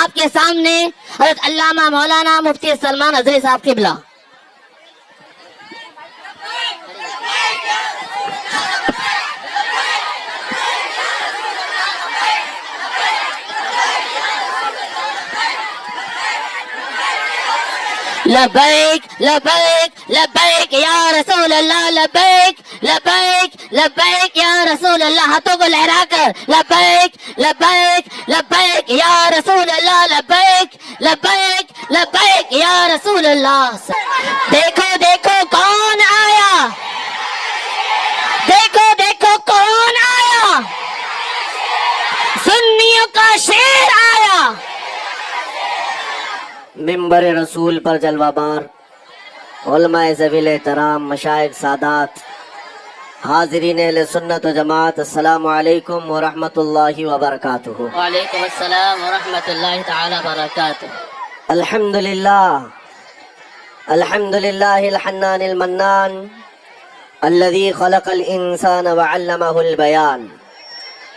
آپ کے سامنے حضرت علامہ مولانا مفتی سلمان اظہری صاحب قبلہ. لبیک لبیک لبیک یا رسول اللہ لبیک لبیک لبیک یا رسول اللہ. ہاتھوں کو لہرا کر لبیک لبیک لبیک یا رسول اللہ لبیک لبیک لبیک یا رسول اللہ. دیکھو دیکھو کون آیا, دیکھو دیکھو کون آیا, سنیوں کا شیر آیا. ممبر رسول پر جلوہ بار علماء ذویل احترام, مشائخ سادات, حاضرین اہل سنت و جماعت, السلام علیکم ورحمۃ اللہ وبرکاتہ. وعلیکم السلام ورحمۃ اللہ تعالی وبرکاتہ. الحمدللہ الحمدللہ الحنان المنان الذي خلق الانسان وعلمه البيان,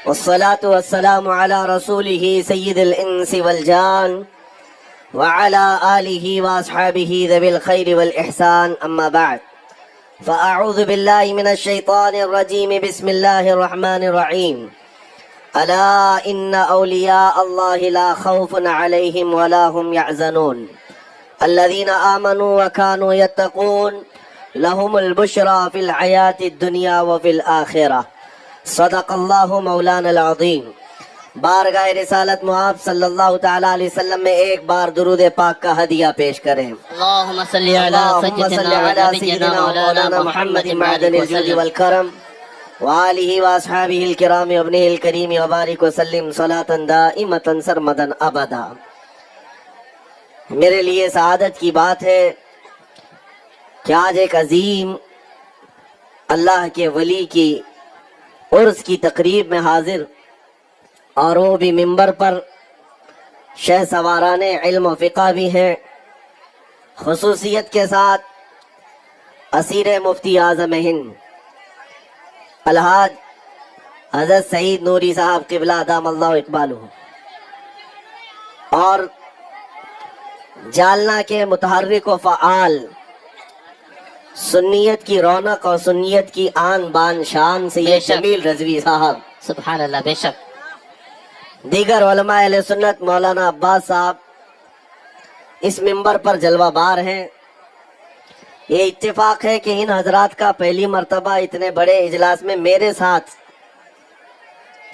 والصلاة والسلام على رسوله سید الانس والجان وعلى آله وأصحابه ذوي الخير والإحسان. أما بعد, فأعوذ بالله من الشيطان الرجيم. بسم الله الرحمن الرحيم. ألا إن أولياء الله لا خوف عليهم ولا هم يحزنون الذين آمنوا وكانوا يتقون لهم البشرى في الحياة الدنيا وفي الآخرة. صدق الله مولانا العظيم. بارگاہ رسالت معاب صلی اللہ تعالیٰ علیہ وسلم میں ایک بار درود پاک کا ہدیہ پیش کریں. اللہم صلی علی سیدنا مولانا محمد معدن الجود والکرم وآلہ واصحابہ الکرام وابنہ الکریم وبارک وسلم صلاة دائمة سرمدا ابدا. میرے لیے سعادت کی بات ہے کہ آج ایک عظیم اللہ کے ولی کی عرس کی تقریب میں حاضر, اور وہ بھی ممبر پر شہ سواران علم و فقہ بھی ہیں, خصوصیت کے ساتھ اسیر مفتی اعظم ہند الحاج حضرت سعید نوری صاحب قبلہ دام اللہ اقبالہ, اور جالنا کے متحرک و فعال, سنیت کی رونق اور سنیت کی آن بان شان سے یہ جمیل رضوی صاحب. سبحان اللہ. بے شک. دیگر علماء اہل سنت مولانا عباس صاحب اس ممبر پر جلوہ بار ہیں. یہ اتفاق ہے کہ ان حضرات کا پہلی مرتبہ اتنے بڑے اجلاس میں میرے ساتھ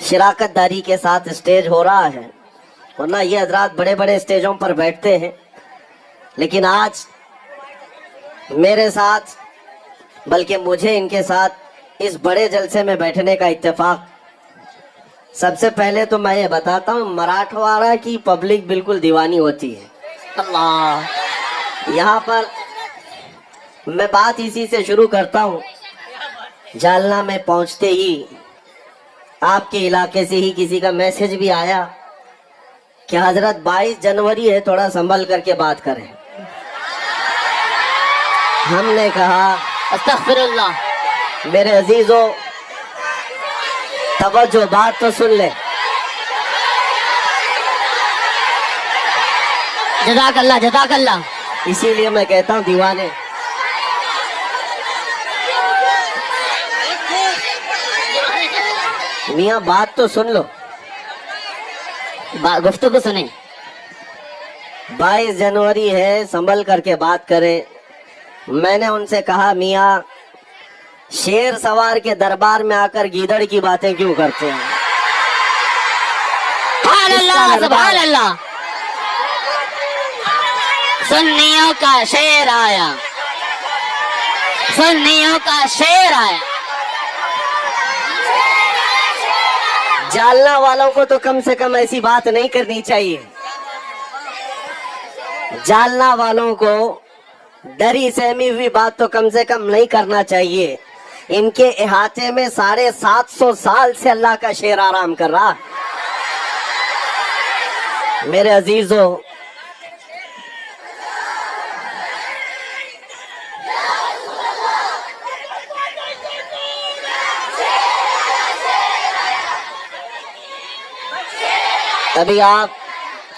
شراکت داری کے ساتھ اسٹیج ہو رہا ہے, ورنہ یہ حضرات بڑے بڑے اسٹیجوں پر بیٹھتے ہیں, لیکن آج میرے ساتھ بلکہ مجھے ان کے ساتھ اس بڑے جلسے میں بیٹھنے کا اتفاق. سب سے پہلے تو میں یہ بتاتا ہوں, مراٹھواڑہ کی پبلک بالکل دیوانی ہوتی ہے. اللہ. یہاں پر میں بات اسی سے شروع کرتا ہوں. جالنا میں پہنچتے ہی آپ کے علاقے سے ہی کسی کا میسج بھی آیا کہ حضرت 22 جنوری ہے, تھوڑا سنبھل کر کے بات کریں. ہم نے کہا استغفر اللہ. میرے عزیزو توجہ, بات تو سن لے. جزاک اللہ جزاک اللہ. اسی لیے میں کہتا ہوں دیوانے. میاں بات تو سن لو, گفتگو سنیں. 22 جنوری ہے, سنبھل کر کے بات کریں. میں نے ان سے کہا میاں شیر سوار کے دربار میں آ کر گیدڑ کی باتیں کیوں کرتے ہیں؟ سبحان اللہ سبحان اللہ. سنیوں کا شیر آیا, سنیوں کا شیر آیا. جالنا والوں کو تو کم سے کم ایسی بات نہیں کرنی چاہیے. جالنا والوں کو ڈری سہمی ہوئی بات تو کم سے کم نہیں کرنا چاہیے. ان کے احاطے میں 750 سال سے اللہ کا شیر آرام کر رہا. میرے عزیزو, ابھی آپ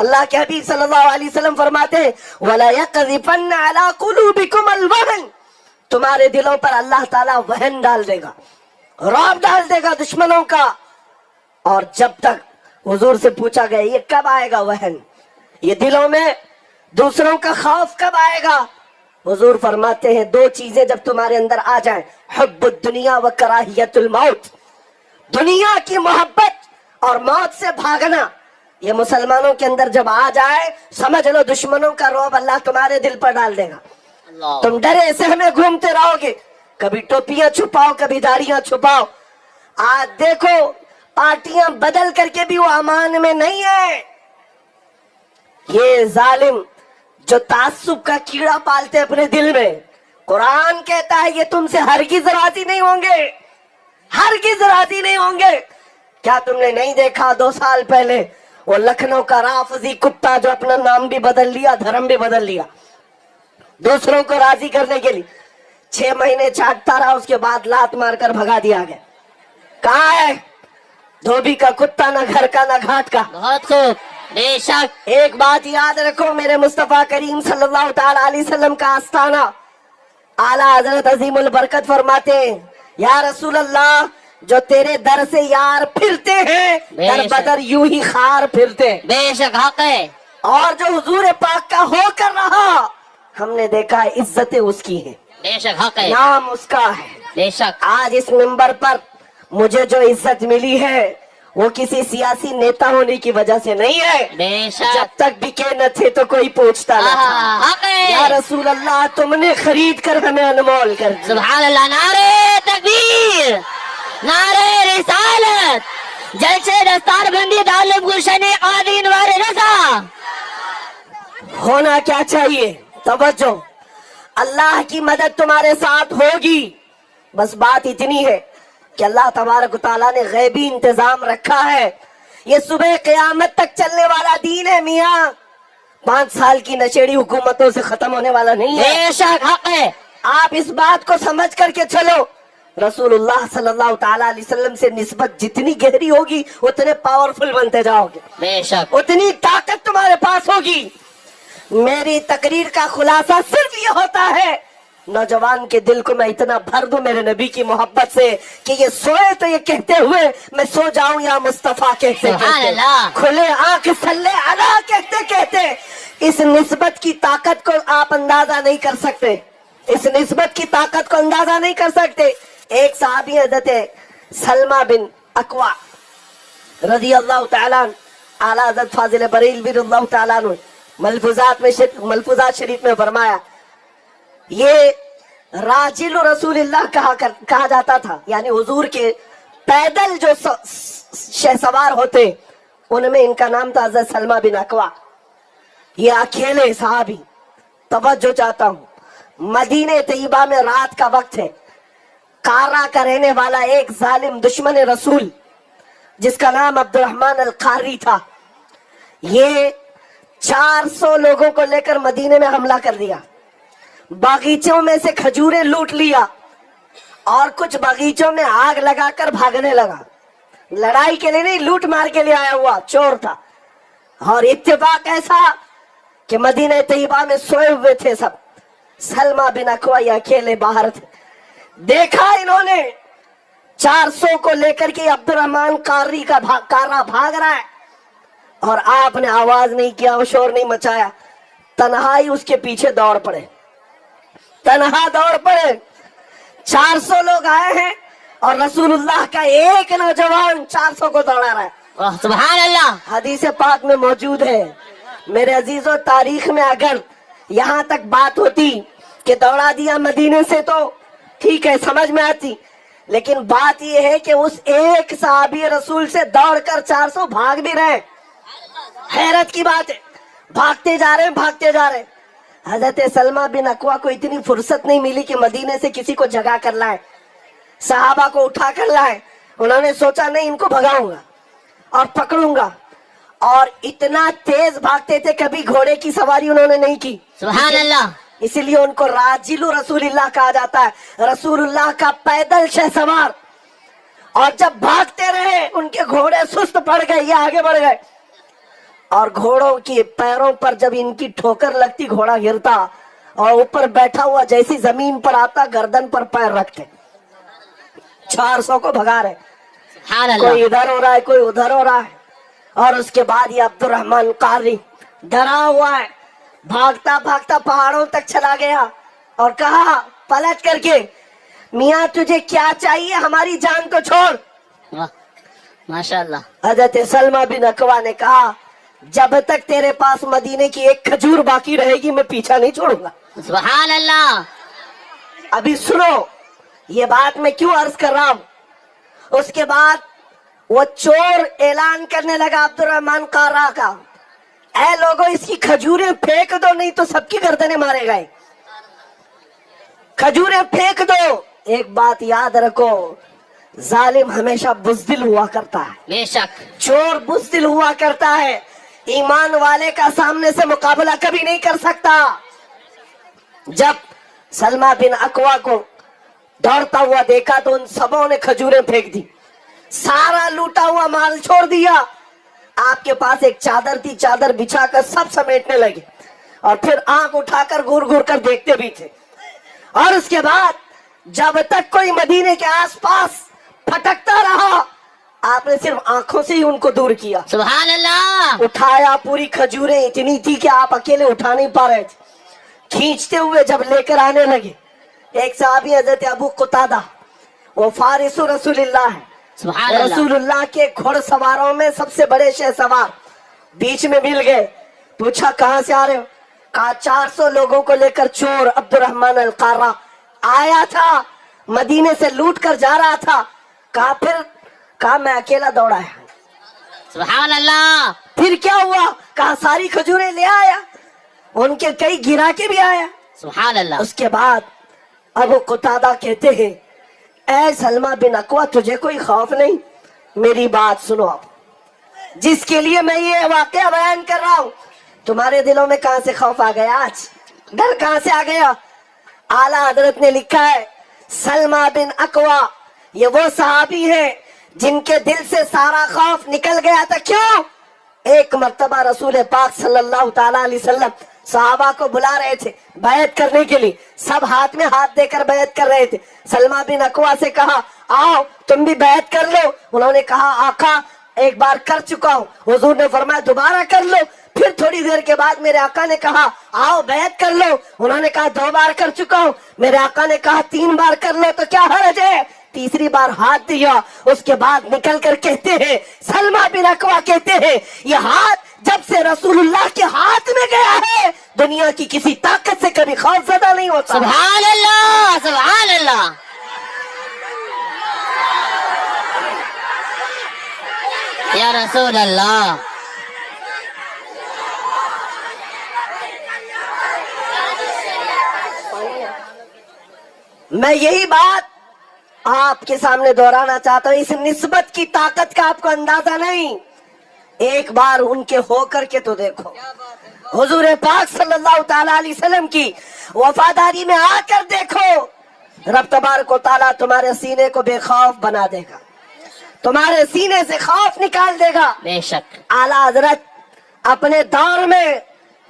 اللہ کے حبیب صلی اللہ علیہ وسلم فرماتے ہیں وَلَا يَقْذِفَنَّ عَلَىٰ قُلُوبِكُمُ الْوَهْنَ، تمہارے دلوں پر اللہ تعالیٰ وہن ڈال دے گا، رعب ڈال دے گا دشمنوں کا۔ اور جب تک حضور سے پوچھا گیا یہ کب آئے گا وہن، یہ دلوں میں دوسروں کا خوف کب آئے گا؟ حضور فرماتے ہیں دو چیزیں جب تمہارے اندر آ جائیں، حب الدنیا و کراہیت الموت، دنیا کی محبت اور موت سے بھاگنا، یہ مسلمانوں کے اندر جب آ جائے سمجھ لو دشمنوں کا رعب اللہ تمہارے دل پر ڈال دے گا۔ تم ڈرے سہمے گھومتے رہو گے، کبھی ٹوپیاں چھپاؤ کبھی داڑیاں چھپاؤ۔ آج دیکھو پارٹیاں بدل کر کے بھی وہ امان میں نہیں ہے۔ یہ ظالم جو تعصب کا کیڑا پالتے اپنے دل میں، قرآن کہتا ہے یہ تم سے ہرگز راضی نہیں ہوں گے، ہرگز راضی نہیں ہوں گے۔ کیا تم نے نہیں دیکھا 2 سال پہلے وہ لکھنؤ کا رافضی کتا جو اپنا نام بھی بدل لیا، دھرم بھی بدل لیا، دوسروں کو راضی کرنے کے لیے 6 مہینے چاٹتا رہا، اس کے بعد لات مار کر بھگا دیا گیا۔ کہاں ہے دھوبی کا کتا، نہ گھر کا نہ گھاٹ کا۔ بہت خوب، بے شک۔ ایک بات یاد رکھو، میرے مصطفیٰ کریم صلی اللہ تعالی علیہ وسلم کا آستانہ اعلیٰ حضرت عظیم البرکت فرماتے ہیں یا رسول اللہ جو تیرے در سے یار پھرتے ہیں در بدر یوں ہی خار پھرتے ہیں۔ بے شک حق ہے۔ اور جو حضور پاک کا ہو کر رہا ہم نے دیکھا عزتیں اس کی ہیں، بے شک حق ہے، نام اس کا ہے۔ بے شک۔ آج اس منبر پر مجھے جو عزت ملی ہے وہ کسی سیاسی نیتا ہونے کی وجہ سے نہیں ہے، بے شک۔ جب تک بکے نہ تھے تو کوئی پوچھتا نہ تھا۔ حق ہے۔ یا رسول اللہ تم نے خرید کر ہمیں انمول کر دیا۔ سبحان اللہ، نعرے تکبیر، نعرے رسالت، جلسے دستار بندی تعلق گلشن قادین وار رضا۔ ہونا کیا چاہیے؟ توجہ، اللہ کی مدد تمہارے ساتھ ہوگی، بس بات اتنی ہے کہ اللہ تبارک و تعالیٰ نے غیبی انتظام رکھا ہے۔ یہ صبح قیامت تک چلنے والا دین ہے میاں، 5 سال کی نشیڑی حکومتوں سے ختم ہونے والا نہیں ہے۔ بے شک حق ہے۔ آپ اس بات کو سمجھ کر کے چلو، رسول اللہ صلی اللہ تعالیٰ علیہ وسلم سے نسبت جتنی گہری ہوگی اتنے پاورفل بنتے جاؤ گے، بے شک۔ اتنی طاقت تمہارے پاس ہوگی۔ میری تقریر کا خلاصہ صرف یہ ہوتا ہے نوجوان کے دل کو میں اتنا بھر دوں میرے نبی کی محبت سے کہ یہ سوئے تو یہ کہتے ہوئے میں سو جاؤں یا مصطفیٰ کہتے سبحان کہتے، اللہ۔ کھلے آنکھ صلی علیہ کہتے کہتے۔ اس نسبت کی طاقت کو آپ اندازہ نہیں کر سکتے، اس نسبت کی طاقت کو اندازہ نہیں کر سکتے۔ ایک صحابی حضرت سلمہ بن اکوع رضی اللہ تعالیٰ عنہ، اعلیٰ حضرت فاضل بریلوی رضی اللہ تعالیٰ عنہ ملفوظات شریف میں فرمایا یہ راجل رسول اللہ کہا جاتا تھا، یعنی حضور کے پیدل جو شہ سوار ہوتے ان میں ان کا نام تھا حضرت سلمہ بن اکوع۔ یہ اکیلے صحابی، توجہ چاہتا ہوں، مدینہ طیبہ میں رات کا وقت ہے، کارا کا رہنے والا ایک ظالم دشمن رسول جس کا نام عبد الرحمن القاری تھا، یہ 400 لوگوں کو لے کر مدینے میں حملہ کر دیا، باغیچوں میں سے کھجوریں لوٹ لیا اور کچھ باغیچوں میں آگ لگا کر بھاگنے لگا۔ لڑائی کے لیے نہیں، لوٹ مار کے لیے آیا ہوا چور تھا۔ اور اتفاق ایسا کہ مدینہ طیبہ میں سوئے ہوئے تھے سب، سلمہ بن اکوع اکیلے باہر تھے۔ دیکھا انہوں نے 400 کو لے کر کے عبد الرحمن قاری کا کارا بھاگ رہا ہے اور آپ نے آواز نہیں کیا، شور نہیں مچایا، تنہائی اس کے پیچھے دوڑ پڑے، تنہا دوڑ پڑے۔ 400 لوگ آئے ہیں اور رسول اللہ کا ایک نوجوان 400 کو دوڑا رہا ہے۔ سبحان اللہ۔ حدیث پاک میں موجود ہے۔ میرے عزیزوں، تاریخ میں اگر یہاں تک بات ہوتی کہ دوڑا دیا مدینے سے تو ٹھیک ہے، سمجھ میں آتی، لیکن بات یہ ہے کہ اس ایک صحابی رسول سے دوڑ کر 400 بھاگ بھی رہے۔ حیرت کی بات ہے، بھاگتے جا رہے ہیں، بھاگتے جا رہے ہیں۔ حضرت سلمہ بن اکوع کو اتنی فرصت نہیں ملی کہ مدینے سے کسی کو جگا کر لائے، صحابہ کو اٹھا کر لائے۔ انہوں نے سوچا نہیں، ان کو بھگاؤں گا اور پکڑوں گا، اور اتنا تیز بھاگتے تھے کبھی گھوڑے کی سواری انہوں نے نہیں کی۔ سبحان اللہ۔ اسی لیے ان کو راجل رسول اللہ کہا جاتا ہے، رسول اللہ کا پیدل شہ سوار۔ اور جب بھاگتے رہے ان کے گھوڑے سست پڑ گئے، یہ آگے بڑھ گئے، اور گھوڑوں کی پیروں پر جب ان کی ٹھوکر لگتی گھوڑا گرتا اور اوپر بیٹھا ہوا جیسی زمین پر آتا گردن پر پیر رکھتے 400 کو بھگا رہے سبحان کوئی اللہ ادھر ہو رہا ہے کوئی ادھر ہو رہا ہے اور اس کے بعد یہ عبد الرحمن قاری ڈرا ہوا ہے بھاگتا بھاگتا پہاڑوں تک چلا گیا اور کہا پلٹ کر کے میاں تجھے کیا چاہیے ہماری جان کو چھوڑ واہ ماشاء اللہ حضرت سلمہ بن اکوا نے کہا جب تک تیرے پاس مدینے کی ایک کھجور باقی رہے گی میں پیچھا نہیں چھوڑوں گا سبحان اللہ ابھی سنو یہ بات میں کیوں عرض کر رہا ہوں اس کے بعد وہ چور اعلان کرنے لگا عبد الرحمن قارا کا اے لوگوں اس کی کھجوریں پھینک دو نہیں تو سب کی گردنیں مارے گئے کھجوریں پھینک دو ایک بات یاد رکھو ظالم ہمیشہ بزدل ہوا کرتا ہے بے شک چور بزدل ہوا کرتا ہے ایمان والے کا سامنے سے مقابلہ کبھی نہیں کر سکتا جب سلمہ بن اکوا کو دوڑتا ہوا دیکھا تو ان سبوں نے کھجوریں پھینک دی سارا لوٹا ہوا مال چھوڑ دیا آپ کے پاس ایک چادر تھی چادر بچھا کر سب سمیٹنے لگے اور پھر آنکھ اٹھا کر گور گور کر دیکھتے بھی تھے اور اس کے بعد جب تک کوئی مدینے کے آس پاس پھٹکتا رہا آپ نے صرف آنکھوں سے ہی ان کو دور کیا سبحان اللہ اٹھایا پوری کھجوریں اتنی تھی کہ آپ اکیلے اٹھا نہیں پا رہے تھے کھینچتے ہوئے جب لے کر آنے لگے ایک صحابی حضرت ابو قتادہ وہ فارس رسول اللہ ہے سبحان اللہ رسول اللہ کے گھوڑ سواروں میں سب سے بڑے شہ سوار بیچ میں مل گئے پوچھا کہاں سے آ رہے ہو کہا 400 لوگوں کو لے کر چور عبد الرحمن القارا آیا تھا مدینے سے لوٹ کر جا رہا تھا کہا میں اکیلا دوڑا ہے سبحان اللہ پھر کیا ہوا کہا ساری کھجوریں لے آیا ان کے کئی گرا کے بھی آیا سبحان اللہ اس کے بعد ابو قتادہ کہتے ہیں اے سلمہ بن اکوا تجھے کوئی خوف نہیں میری بات سنو اب جس کے لیے میں یہ واقعہ بیان کر رہا ہوں تمہارے دلوں میں کہاں سے خوف آ گیا آج ڈر کہاں سے آ گیا اعلیٰ حضرت نے لکھا ہے سلمہ بن اکوا یہ وہ صحابی ہیں جن کے دل سے سارا خوف نکل گیا تھا کیوں ایک مرتبہ رسول پاک صلی اللہ تعالی علیہ وسلم صحابہ کو بلا رہے تھے بیعت کرنے کے لیے سب ہاتھ میں ہاتھ دے کر بیعت کر رہے تھے سلمہ بن اکوا سے کہا آؤ تم بھی بیعت کر لو انہوں نے کہا آقا ایک بار کر چکا ہوں حضور نے فرمایا دوبارہ کر لو پھر تھوڑی دیر کے بعد میرے آقا نے کہا آؤ بیعت کر لو انہوں نے کہا 2 بار کر چکا ہوں میرے آقا نے کہا 3 بار کر لو تو کیا حرج ہے تیسری بار ہاتھ دیا اس کے بعد نکل کر کہتے ہیں سلمہ بن اکوا کہتے ہیں یہ ہاتھ جب سے رسول اللہ کے ہاتھ میں گیا ہے دنیا کی کسی طاقت سے کبھی خوف زدہ نہیں ہوتا سبحان اللہ سبحان اللہ یا رسول اللہ میں یہی بات آپ کے سامنے دہرانا چاہتا ہوں اس نسبت کی طاقت کا آپ کو اندازہ نہیں ایک بار ان کے ہو کر کے تو دیکھو حضور پاک صلی اللہ تعالی علیہ وسلم کی وفاداری میں آ کر دیکھو رب تبارک و تعالیٰ تمہارے سینے کو بے خوف بنا دے گا تمہارے سینے سے خوف نکال دے گا بے شک اعلیٰ حضرت اپنے دور میں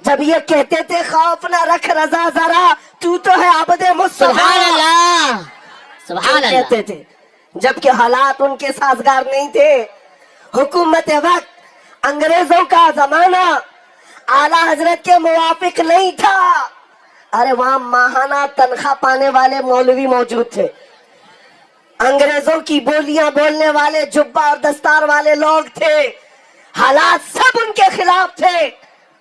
جب یہ کہتے تھے خوف نہ رکھ رضا ذرا تو ہے عبد مصطفیٰ سبحان اللہ سبحان اللہ کہتے تھے جبکہ حالات ان کے سازگار نہیں تھے حکومت وقت انگریزوں کا زمانہ اعلیٰ حضرت کے موافق نہیں تھا ارے وہاں ماہانہ تنخواہ پانے والے مولوی موجود تھے انگریزوں کی بولیاں بولنے والے جبہ اور دستار والے لوگ تھے حالات سب ان کے خلاف تھے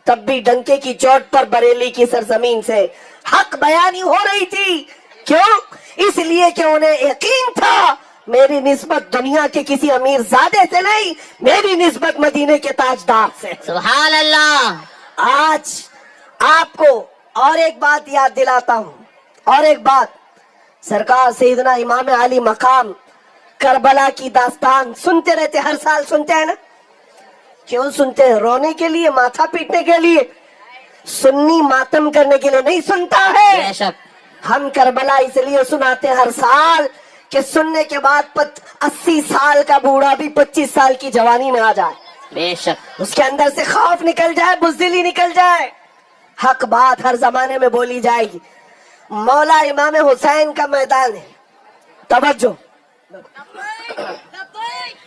تب بھی ڈنکے کی چوٹ پر بریلی کی سرزمین سے حق بیانی ہو رہی تھی کیوں اس لیے کہ انہیں یقین تھا میری نسبت دنیا کے کسی امیر زادے سے نہیں میری نسبت مدینے کے تاجدار سے سبحان اللہ آج آپ کو اور ایک بات یاد دلاتا ہوں اور ایک بات سرکار سیدنا امام علی مقام کربلا کی داستان سنتے رہتے ہر سال سنتے ہیں نا کیوں سنتے ہیں رونے کے لیے ماتھا پیٹنے کے لیے سنی ماتم کرنے کے لیے نہیں سنتا ہے بے شک ہم کربلا اس لیے سناتے ہیں ہر سال کہ سننے کے بعد 80 سال کا بوڑھا بھی 25 سال کی جوانی میں آ جائے بے شک. اس کے اندر سے خوف نکل جائے, بزدلی نکل جائے, حق بات ہر زمانے میں بولی جائے گی. مولا امام حسین کا میدان ہے, توجہ.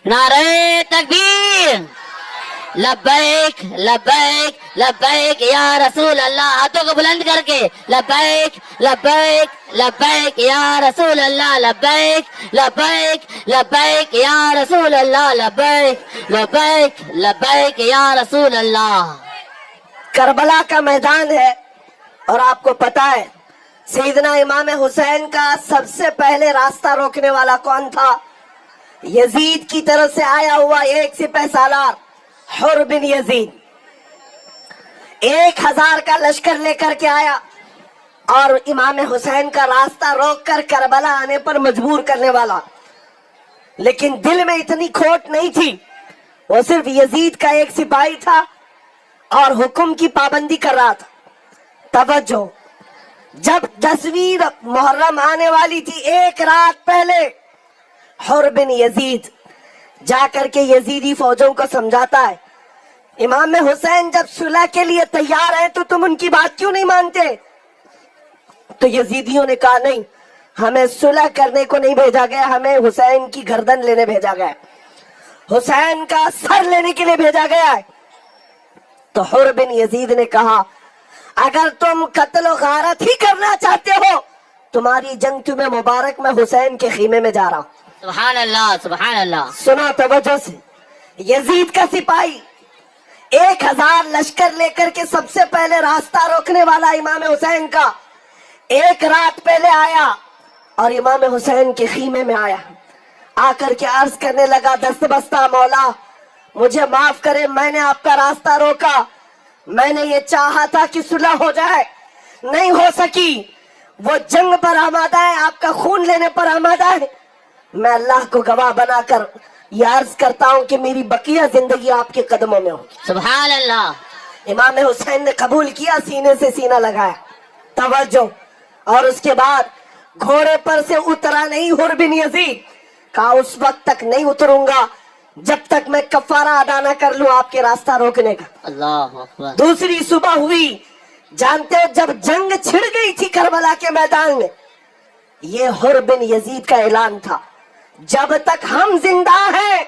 نعرہ تکبیر, لبیک لبیک لبیک یا رسول اللہ. ہاتھوں کو بلند کر کے لبیک لبیک لبیک یا رسول اللہ, لبیک لبیک لبیک یا رسول اللہ, لبیک لبیک لبیک یا رسول اللہ. کربلا کا میدان ہے, اور آپ کو پتا ہے سیدنا امام حسین کا سب سے پہلے راستہ روکنے والا کون تھا؟ یزید کی طرف سے آیا ہوا ایک سپہ سالار حر بن یزید. 1000 کا لشکر لے کر کے آیا اور امام حسین کا راستہ روک کر کربلا آنے پر مجبور کرنے والا. لیکن دل میں اتنی کھوٹ نہیں تھی, وہ صرف یزید کا ایک سپاہی تھا اور حکم کی پابندی کر رہا تھا. توجہ, جب 10ویں محرم آنے والی تھی, ایک رات پہلے حر بن یزید جا کر کے یزیدی فوجوں کو سمجھاتا ہے, امام حسین جب صلح کے لیے تیار ہیں تو تم ان کی بات کیوں نہیں مانتے؟ تو یزیدیوں نے کہا نہیں, ہمیں صلح کرنے کو نہیں بھیجا گیا, ہمیں حسین کی گردن لینے بھیجا گیا ہے, حسین کا سر لینے کے لیے بھیجا گیا ہے. تو حر بن یزید نے کہا اگر تم قتل و غارت ہی کرنا چاہتے ہو, تمہاری جنگ تمہیں مبارک, میں حسین کے خیمے میں جا رہا ہوں. سبحان اللہ سبحان اللہ. سنا توجہ سے, یزید کا سپاہی 1000 لشکر لے کر کے سب سے پہلے راستہ روکنے والا امام حسین کا ایک رات پہلے آیا اور امام حسین کے خیمے میں آیا. آ کر کے عرض کرنے لگا, دست بستہ مولا مجھے معاف کرے, میں نے آپ کا راستہ روکا, میں نے یہ چاہا تھا کہ صلح ہو جائے, نہیں ہو سکی. وہ جنگ پر آمادہ ہے, آپ کا خون لینے پر آمادہ ہے. میں اللہ کو گواہ بنا کر یہ عرض کرتا ہوں کہ میری بقیہ زندگی آپ کے قدموں میں ہو. سبحان اللہ. امام حسین نے قبول کیا, سینے سے سینہ لگایا. توجہ, اور اس کے بعد گھوڑے پر سے اترا نہیں حر بن یزید, کہا اس وقت تک نہیں اتروں گا جب تک میں کفارہ ادا نہ کر لوں آپ کے راستہ روکنے کا. اللہ اکبر. دوسری صبح ہوئی, جانتے ہو جب جنگ چھڑ گئی تھی کربلا کے میدان میں, یہ حر بن یزید کا اعلان تھا, جب تک ہم زندہ ہیں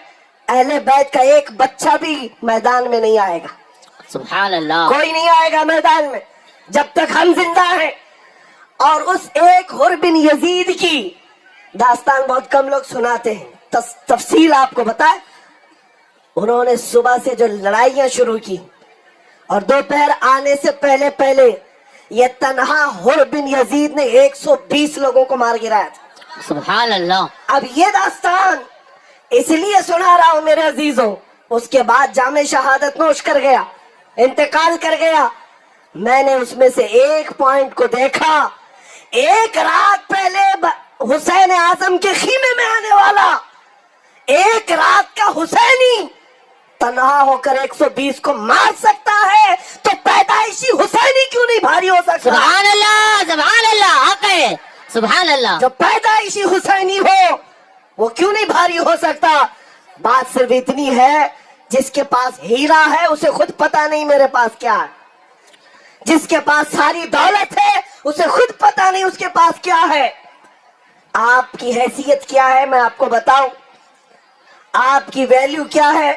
اہل بیت کا ایک بچہ بھی میدان میں نہیں آئے گا. سبحان اللہ. کوئی نہیں آئے گا میدان میں جب تک ہم زندہ ہیں. اور اس ایک حر بن یزید کی داستان بہت کم لوگ سناتے ہیں, تفصیل آپ کو بتائے. انہوں نے صبح سے جو لڑائیاں شروع کی اور دوپہر آنے سے پہلے پہلے یہ تنہا حر بن یزید نے 120 لوگوں کو مار گرایا تھا. سبحان اللہ. اب یہ داستان اس لیے سنا رہا ہوں میرے عزیزوں, اس کے بعد جام شہادت نوش کر گیا, انتقال کر گیا. میں نے اس میں سے ایک پوائنٹ کو دیکھا, ایک رات پہلے حسین اعظم کے خیمے میں آنے والا ایک رات کا حسینی تنہا ہو کر 120 کو مار سکتا ہے, تو پیدائشی حسینی کیوں نہیں بھاری ہو سکتا؟ سبحان اللہ سبحان اللہ. حق ہے. سبحان اللہ. جو پیدائشی حسینی ہو وہ کیوں نہیں بھاری ہو سکتا؟ بات صرف اتنی ہے, جس کے پاس ہیرا ہے اسے خود پتا نہیں میرے پاس کیا ہے, جس کے پاس ساری دولت ہے اسے خود پتا نہیں اس کے پاس کیا ہے. آپ کی حیثیت کیا ہے میں آپ کو بتاؤں, آپ کی ویلیو کیا ہے.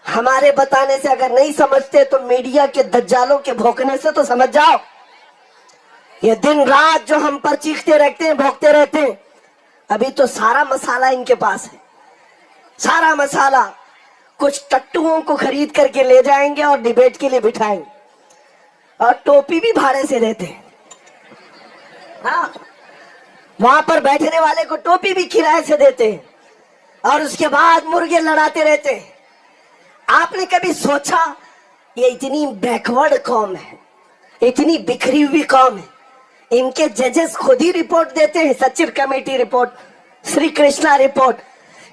ہمارے بتانے سے اگر نہیں سمجھتے تو میڈیا کے دجالوں کے بھونکنے سے تو سمجھ جاؤ. یہ دن رات جو ہم پر چیختے رہتے ہیں, بھونکتے رہتے ہیں, ابھی تو سارا مسالہ ان کے پاس ہے, سارا مسالہ. کچھ ٹٹوؤں کو خرید کر کے لے جائیں گے اور ڈیبیٹ کے لیے بٹھائیں گے, اور ٹوپی بھی بھاڑے سے دیتے ہیں. ہاں, وہاں پر بیٹھنے والے کو ٹوپی بھی کرائے سے دیتے ہیں, اور اس کے بعد مرغے لڑاتے رہتے ہیں. آپ نے کبھی سوچا یہ اتنی بیکورڈ قوم ہے, اتنی بکھری ہوئی قوم ہے, ان کے ججز خود ہی رپورٹ دیتے ہیں, سچر کمیٹی رپورٹ, سری کرشنا رپورٹ,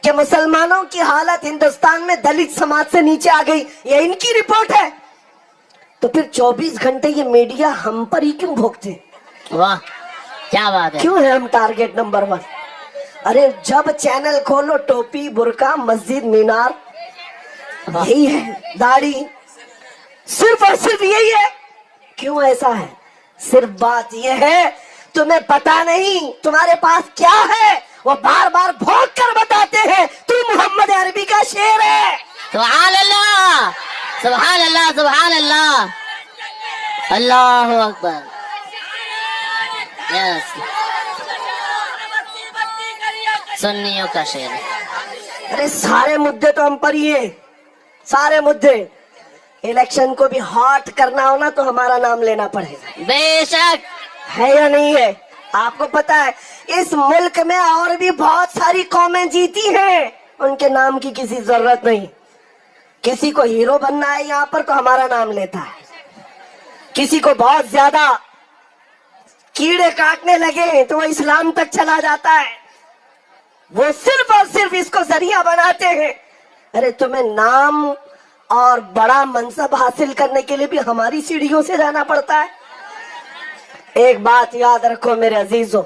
کہ مسلمانوں کی حالت ہندوستان میں دلت سماج سے نیچے آ گئی, یہ ان کی رپورٹ ہے. تو پھر 24 گھنٹے یہ میڈیا ہم پر ہی کیوں بھوکتے ہیں؟ واہ کیا بات ہے. کیوں ہے ہم ٹارگٹ نمبر 1؟ ارے جب چینل کھولو ٹوپی, برقع, مسجد, مینار, یہی ہے داڑھی, صرف اور صرف یہی ہے. کیوں ایسا ہے؟ صرف بات یہ ہے تمہیں پتا نہیں تمہارے پاس کیا ہے. وہ بار بار بھونک کر بتاتے ہیں تو محمد عربی کا شعر ہے. سبحان اللہ, سبحان اللہ, سبحان اللہ, اللہ اکبر. یس, سنیوں کا شعر ہے. ارے سارے مدے تو ہم پر ہی ہیں, سارے مدے. الیکشن کو بھی ہاٹ کرنا ہونا تو ہمارا نام لینا پڑے گا. بے شک. ہے یا نہیں ہے؟ آپ کو پتا ہے اس ملک میں اور بھی بہت ساری قومیں جیتی ہیں, ان کے نام کی کسی ضرورت نہیں. کسی کو ہیرو بننا ہے یہاں پر تو ہمارا نام لیتا ہے. کسی کو بہت زیادہ کیڑے کاٹنے لگے تو وہ اسلام تک چلا جاتا ہے. وہ صرف اور صرف اس کو ذریعہ بناتے ہیں. ارے تمہیں نام اور بڑا منصب حاصل کرنے کے لیے بھی ہماری سیڑھیوں سے جانا پڑتا ہے. ایک بات یاد رکھو میرے عزیزوں,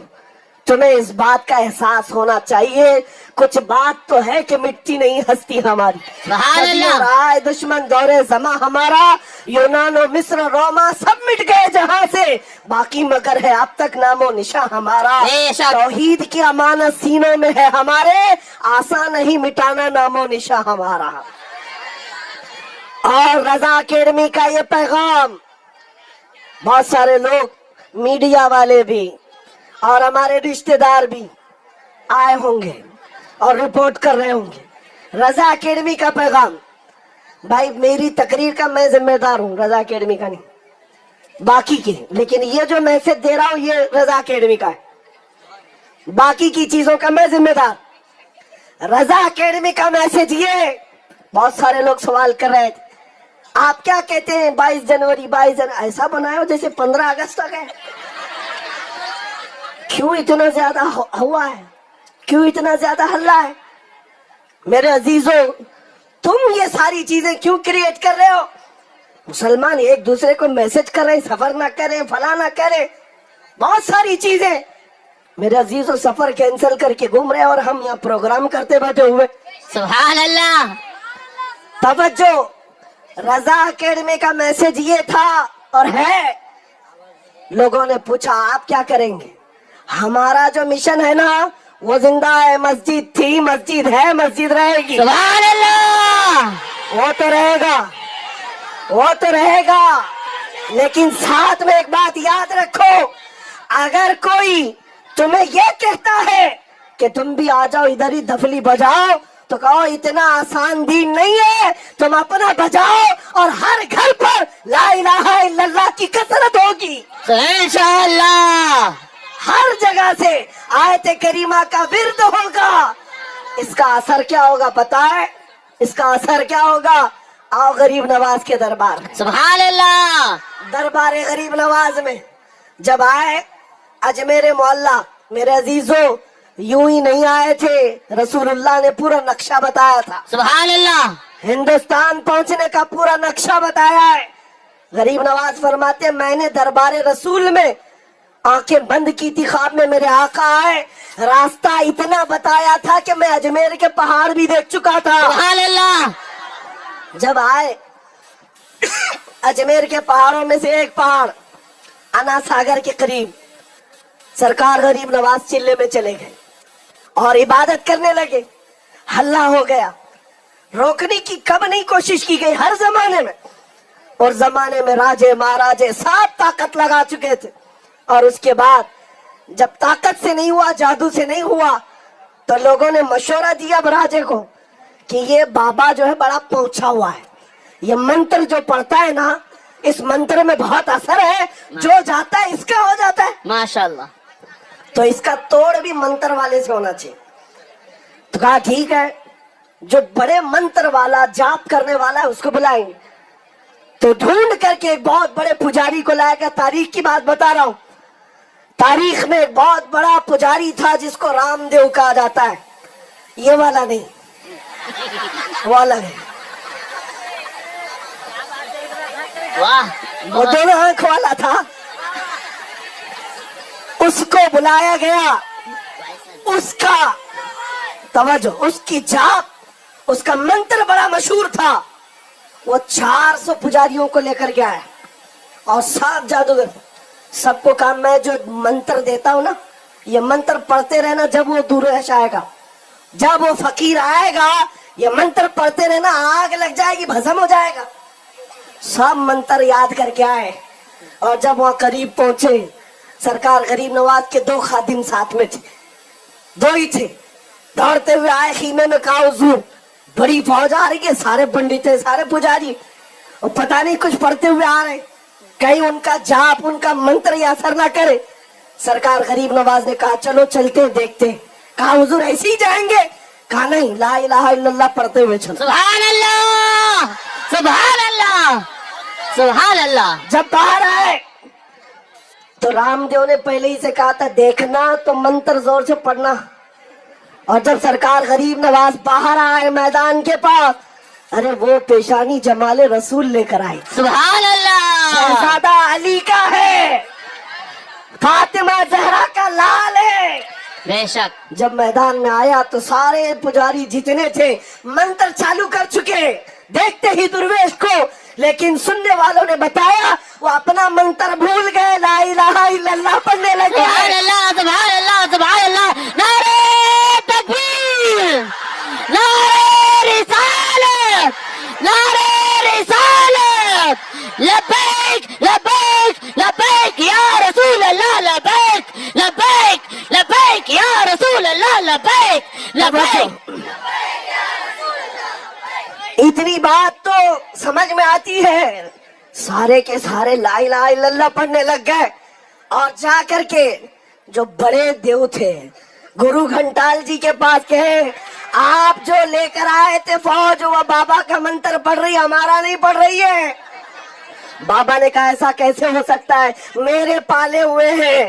تمہیں اس بات کا احساس ہونا چاہیے کچھ بات تو ہے کہ مٹتی نہیں ہستی ہماری. سبحان اللہ. صدیوں رائے دشمن دورے زماں ہمارا, یونان و مصر روما سب مٹ گئے جہاں سے, باقی مگر ہے اب تک نام و نشاں ہمارا. بے شک. توحید کی امانت سینوں میں ہے ہمارے, آسان نہیں مٹانا نام و نشاں ہمارا. اور رضا اکیڈمی کا یہ پیغام بہت سارے لوگ, میڈیا والے بھی اور ہمارے رشتہ دار بھی آئے ہوں گے اور رپورٹ کر رہے ہوں گے. رضا اکیڈمی کا پیغام, بھائی میری تقریر کا میں ذمہ دار ہوں, رضا اکیڈمی کا نہیں, باقی کے. لیکن یہ جو میسج دے رہا ہوں یہ رضا اکیڈمی کا ہے, باقی کی چیزوں کا میں ذمہ دار. رضا اکیڈمی کا میسج یہ, بہت سارے لوگ سوال کر رہے تھے آپ کیا کہتے ہیں 22 جنوری 22 جنوری ایسا بنایا ہو جیسے 15 اگست تک ہے. کیوں اتنا زیادہ ہوا ہے, کیوں اتنا زیادہ ہلہ ہے؟ میرے عزیزوں تم یہ ساری چیزیں کیوں کریٹ کر رہے ہو؟ مسلمان ایک دوسرے کو میسج کر رہے ہیں سفر نہ کریں, فلاں نہ کریں, بہت ساری چیزیں. میرے عزیزوں سفر کینسل کر کے گھوم رہے اور ہم یہاں پروگرام کرتے بیٹھے ہوئے. سبحان اللہ. توجہ, رضا اکیڈمی کا میسج یہ تھا اور ہے. لوگوں نے پوچھا آپ کیا کریں گے؟ ہمارا جو مشن ہے نا وہ زندہ ہے. مسجد تھی, مسجد ہے, مسجد رہے گی. سبحان اللہ. وہ تو رہے گا, وہ تو رہے گا. لیکن ساتھ میں ایک بات یاد رکھو, اگر کوئی تمہیں یہ کہتا ہے کہ تم بھی آ جاؤ ادھر ہی دفلی بجاؤ تو کہو اتنا آسان دین نہیں ہے. تم اپنا بجاؤ اور ہر گھر پر لا الہ الا اللہ کی کثرت ہوگی انشاءاللہ. ہر جگہ سے آیت کریمہ کا ورد ہوگا. اس کا اثر کیا ہوگا پتا ہے؟ اس کا اثر کیا ہوگا؟ آؤ غریب نواز کے دربار میں. سبحان اللہ. دربار غریب نواز میں جب آئے اجمیر معلیٰ, میرے عزیزوں یوں ہی نہیں آئے تھے, رسول اللہ نے پورا نقشہ بتایا تھا. سبحان اللہ. ہندوستان پہنچنے کا پورا نقشہ بتایا ہے. غریب نواز فرماتے میں نے دربار رسول میں آنکھیں بند کی تھی, خواب میں میرے آقا آئے, راستہ اتنا بتایا تھا کہ میں اجمیر کے پہاڑ بھی دیکھ چکا تھا. سبحان اللہ. جب آئے اجمیر کے پہاڑوں میں سے ایک پہاڑ انا ساگر کے قریب, سرکار غریب نواز چلے میں چلے گئے اور عبادت کرنے لگے. ہلہ ہو گیا, روکنے کی کب نہیں کوشش کی گئی, ہر زمانے میں. اور زمانے میں راجے مہاراجے سب طاقت لگا چکے تھے, اور اس کے بعد جب طاقت سے نہیں ہوا, جادو سے نہیں ہوا, تو لوگوں نے مشورہ دیا اب راجے کو کہ یہ بابا جو ہے بڑا پہنچا ہوا ہے, یہ منتر جو پڑھتا ہے نا اس منتر میں بہت اثر ہے, جو جاتا ہے اس کا ہو جاتا ہے. ماشاءاللہ. تو اس کا توڑ بھی منتر والے سے ہونا چاہیے. تو کہا ٹھیک ہے, جو بڑے منتر والا جاپ کرنے والا ہے اس کو بلائیں گے. تو ڈھونڈ کر کے ایک بہت بڑے پجاری کو لایا گیا. تاریخ کی بات بتا رہا ہوں, تاریخ میں ایک بہت بڑا پجاری تھا جس کو رام دیو کہا جاتا ہے. یہ والا نہیں, وہ الگ ہے, واہ. وہ دونوں آنکھ والا تھا. اس کو بلایا گیا, اس کا توجہ, اس کی جاپ اس کا منتر بڑا مشہور تھا. وہ 400 پجاریوں کو لے کر گیا ہے اور 7 جادوگر. سب کو کہا میں جو منتر دیتا ہوں نا, یہ منتر پڑھتے رہنا, جب وہ دورش آئے گا, جب وہ فقیر آئے گا, یہ منتر پڑھتے رہنا, آگ لگ جائے گی, بھسم ہو جائے گا. سب منتر یاد کر کے آئے اور جب وہاں قریب پہنچے, سرکار غریب نواز کے 2 خادم ساتھ میں تھے, 2 ہی تھے. دوڑتے ہوئے آئے خیمے میں, کہا حضور بڑی فوج آ رہی ہے, سارے پنڈت تھے, سارے پجاری, اور پتہ نہیں کچھ پڑھتے ہوئے آ رہے, کہیں ان کا جاپ, ان کا منتر یہ اثر نہ کرے. سرکار غریب نواز نے کہا چلو چلتے دیکھتے. کہا حضور ایسے ہی جائیں گے؟ کہا نہیں, لا الہ الا اللہ پڑھتے ہوئے چلو. سبحان اللہ, سبحان اللہ, سبحان اللہ. جب باہر آئے تو رام دیو نے پہلے ہی سے کہا تھا دیکھنا تو منتر زور سے پڑھنا. اور جب سرکار غریب نواز باہر آئے میدان کے پاس, ارے وہ پیشانی جمال رسول لے کر آئی. سبحان اللہ. شہزادہ علی کا ہے, فاطمہ زہرا کا لال ہے. بے شک. جب میدان میں آیا تو سارے پجاری جتنے تھے منتر چالو کر چکے, دیکھتے ہی درویش کو, لیکن سننے والوں نے بتایا وہ اپنا منتر بھول گئے, لا الہ الا اللہ پڑھنے لگے. سبحان اللہ, سبحان اللہ, سبحان اللہ. نعرے تکبیر, نعرے رسالت, نعرے رسالت. لبیک لبیک لبیک یا رسول اللہ, لبیک لبیک لبیک یا رسول اللہ, لبیک لبیک. اتنی بات تو سمجھ میں آتی ہے. سارے کے سارے لا الہ الا اللہ پڑھنے لگ گئے اور جا کر کے جو بڑے دیو تھے گرو گھنٹال جی کے پاس کہے آپ جو لے کر آئے تھے فوج, وہ بابا کا منتر پڑھ رہی, ہمارا نہیں پڑھ رہی ہے. بابا نے کہا ایسا کیسے ہو سکتا ہے, میرے پالے ہوئے ہیں,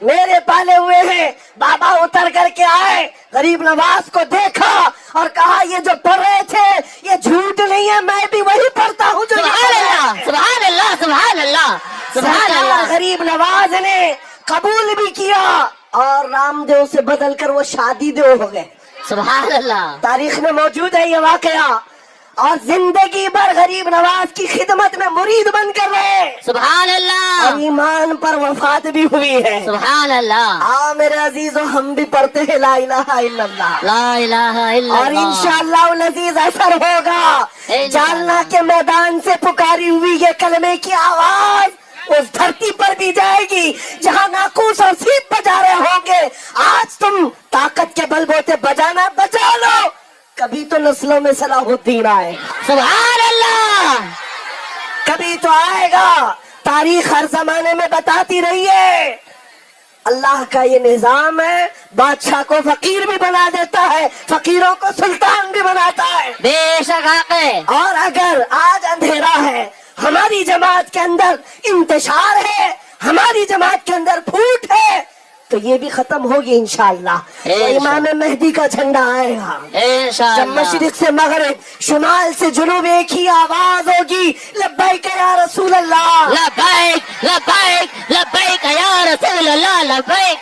میرے پالے ہوئے ہیں. بابا اتر کر کے آئے, غریب نواز کو دیکھا اور کہا یہ جو پڑھ رہے تھے یہ جھوٹ نہیں ہے, میں بھی وہی پڑھتا ہوں جو سبحان اللہ, سبحان اللہ, سبحان اللہ, سبحان سرکار اللہ. غریب نواز نے قبول بھی کیا اور رام دیو سے بدل کر وہ شادی دیو ہو گئے. سبحان اللہ. تاریخ میں موجود ہے یہ واقعہ, اور زندگی بھر غریب نواز کی خدمت میں مرید بن کر رہے, سبحان اللہ, اور ایمان پر وفات بھی ہوئی ہے. سبحان اللہ. میرے عزیزو, ہم بھی پڑھتے ہیں لا الہ الا اللہ, لا الہ الا اور اللہ. انشاءاللہ العزیز اثر ہوگا. جالنا کے میدان سے پکاری ہوئی یہ کلمے کی آواز اس دھرتی پر بھی جائے گی جہاں ناقوس اور سیپ بجا رہے ہوں گے. آج تم طاقت کے بل بوتے بجانا بجا لو, کبھی تو نسلوں میں صلاح الدین آئے, سبحان اللہ. کبھی تو آئے گا. تاریخ ہر زمانے میں بتاتی رہی ہے. اللہ کا یہ نظام ہے, بادشاہ کو فقیر بھی بنا دیتا ہے, فقیروں کو سلطان بھی بناتا ہے. بے شک حق ہے. اور اگر آج اندھیرا ہے, ہماری جماعت کے اندر انتشار ہے, ہماری جماعت کے اندر پھوٹ ہے, تو یہ بھی ختم ہوگی انشاءاللہ. امام مہدی کا جھنڈا آئے گا. جب انشاءاللہ. مشرق سے مغرب, شمال سے جنوب ایک ہی آواز ہوگی, لبیک یا رسول اللہ, لبیک لبیک لبیک یا رسول اللہ, لبیک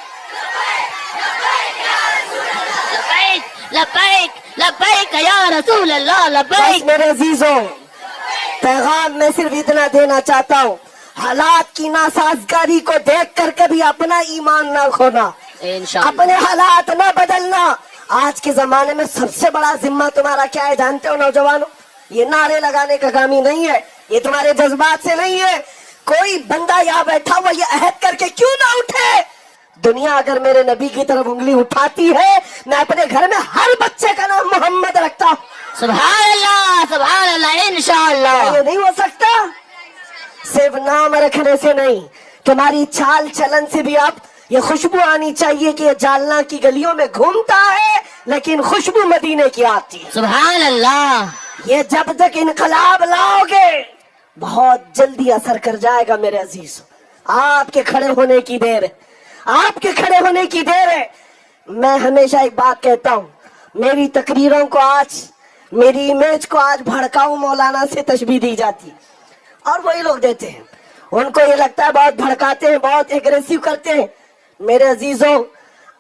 لبیک لبیک لبیک یا رسول اللہ, بس لبیک. میرے عزیزوں, پیغام میں صرف اتنا دینا چاہتا ہوں, حالات کی ناسازگاری کو دیکھ کر کبھی اپنا ایمان نہ کھونا, انشاءاللہ. اپنے حالات نہ بدلنا. آج کے زمانے میں سب سے بڑا ذمہ تمہارا کیا ہے جانتے ہو نوجوانوں؟ یہ نعرے لگانے کا کام ہی نہیں ہے, یہ تمہارے جذبات سے نہیں ہے. کوئی بندہ یہاں بیٹھا ہوا یہ عہد کر کے کیوں نہ اٹھے, دنیا اگر میرے نبی کی طرف انگلی اٹھاتی ہے, میں اپنے گھر میں ہر بچے کا نام محمد رکھتا ہوں. سبحان اللہ, سبحان اللہ, انشاءاللہ. یہ نہیں ہو سکتا. صرف نام رکھنے سے نہیں, تمہاری چال چلن سے بھی اب یہ خوشبو آنی چاہیے کہ یہ جالنا کی گلیوں میں گھومتا ہے لیکن خوشبو مدینے کی آتی ہے. سبحان اللہ. یہ جب تک انقلاب لاؤ گے بہت جلدی اثر کر جائے گا میرے عزیز. آپ کے کھڑے ہونے کی دیر ہے, آپ کے کھڑے ہونے کی دیر ہے. میں ہمیشہ ایک بات کہتا ہوں, میری تقریروں کو آج, میری امیج کو آج بھڑکاؤ مولانا سے تشبیہ دی جاتی, اور وہی لوگ دیتے ہیں. ان کو یہ لگتا ہے بہت بھڑکاتے ہیں, بہت ایگریسو کرتے ہیں. میرے عزیزوں,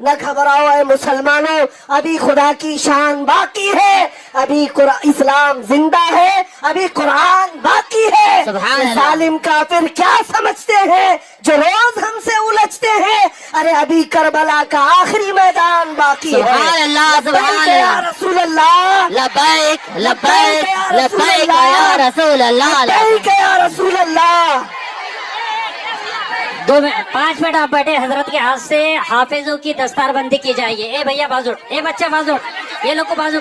نہ گھبراؤ اے مسلمانوں، ابھی خدا کی شان باقی ہے، ابھی اسلام زندہ ہے، ابھی قرآن باقی ہے۔ سبحان اللہ۔ ظالم کافر کیا سمجھتے ہیں جو روز ہم سے الجھتے ہیں؟ ارے ابھی کربلا کا آخری میدان باقی ہے۔ سبحان اللہ، سبحان لبیک یا اللہ۔ رسول اللہ، لبیک لبیک لبیک یا رسول اللہ، لبیک یا رسول اللہ۔ 5 منٹ آپ بیٹھے، حضرت کے ہاتھ سے حافظوں کی دستار بندی کی جائے گی۔ اے بھیا بازو، اے بچہ بازو، یہ لوگ کو بازو۔